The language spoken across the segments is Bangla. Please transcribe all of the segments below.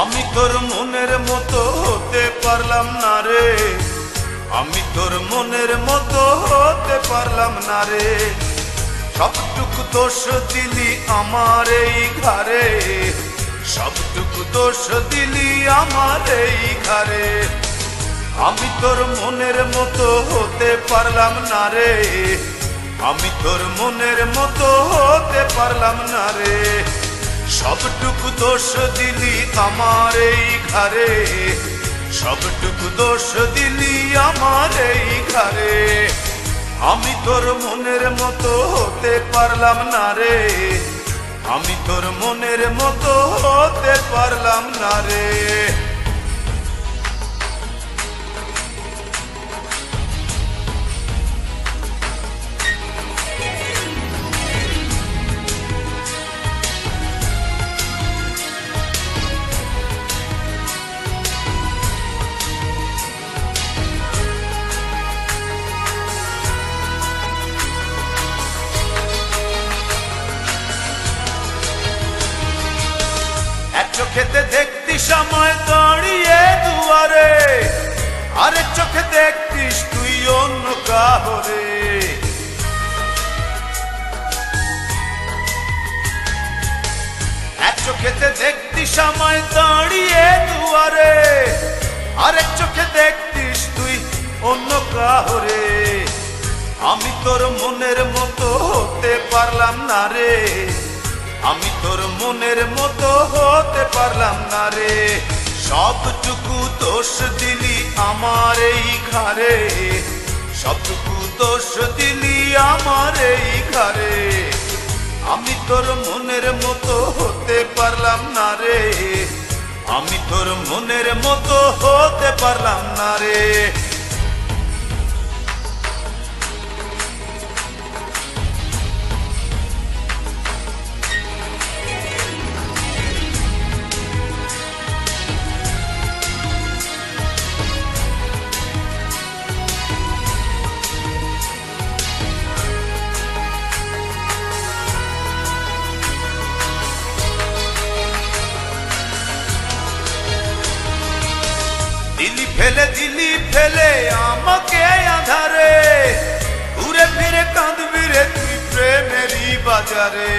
আমি তোর মনের মতো হতে পারলাম না রে, আমি তোর মনের মতো হতে পারলাম না রে। সবটুকু দোষ দিলি আমার এই ঘরে, সবটুকু দোষ দিলি আমার এই ঘরে। আমি তোর মনের মতো হতে পারলাম না রে, আমি তোর মনের মতো হতে পারলাম না রে। সবটুকু দোষ দিলি আমার এই ঘরে, সবটুকু দোষ দিলি আমার এই ঘরে। আমি তোর মনের মতো হতে পারলাম না রে, আমি তোর মনের মতো হতে পারলাম না রে। এক চোখেতে দেখতি সময় দাঁড়িয়ে দুয়ারে, আরেক চোখে দেখতিস তুই অন্য কাহরে। এক চোখেতে দেখতি সময় দাঁড়িয়ে দুয়ারে, আরেক চোখে দেখতিস তুই অন্য কাহরে। আমি তোর মনের মতো হতে পারলাম না রে, আমি তোর মনের মতো হতে পারলাম না রে। সবটুকু দোষ দিলি আমার এই ঘরে, সবটুকু দোষ দিলি আমার এই ঘরে। আমি তোর মনের মতো হতে পারলাম না রে, আমি তোর মনের মতো হতে পারলাম না রে। দিলি ফেলে আমাকে আধারে, ঘুরে ফিরে কাঁদবি রে তুই প্রেমেরই বাজারে।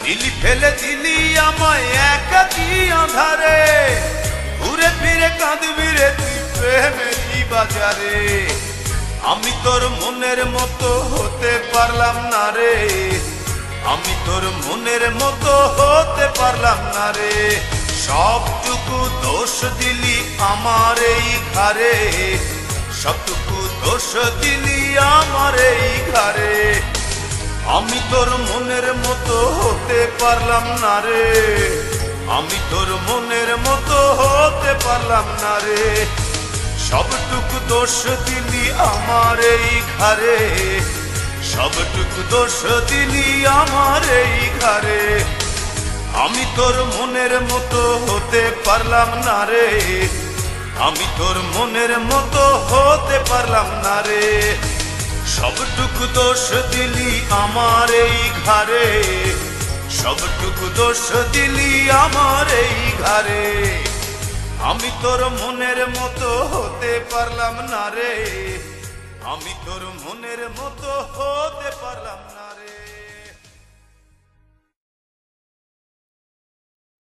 দিলি ফেলে দিলি আমায় একাকী আধারে, ঘুরে ফিরে কাঁদবি রে তুই প্রেমেরই বাজারে। আমি তোর মনের মতো হতে পারলাম না রে, আমি তোর মনের মতো হতে পারলাম না রে। সবটুকু দোষ দিলি আমার এই ঘরে, সবটুকু দোষ দিলি আমার এই ঘরে। আমি তোর মনের মতো হতে পারলাম না রে, আমি তোর মনের মতো হতে পারলাম না রে। সবটুকু দোষ দিলি আমার এই ঘরে, সবটুকু দোষ দিলি আমার এই ঘরে। আমি তোর মনের মতো হতে পারলাম না রে, আমি তোর মনের মতো হতে পারলাম না রে। সবটুকু দোষ দিলি আমার এই ঘরে, সবটুকু দোষ দিলি আমার এই ঘরে। আমি তোর মনের মতো হতে পারলাম না রে, আমি তোর মনের মতো হতে পারলাম না।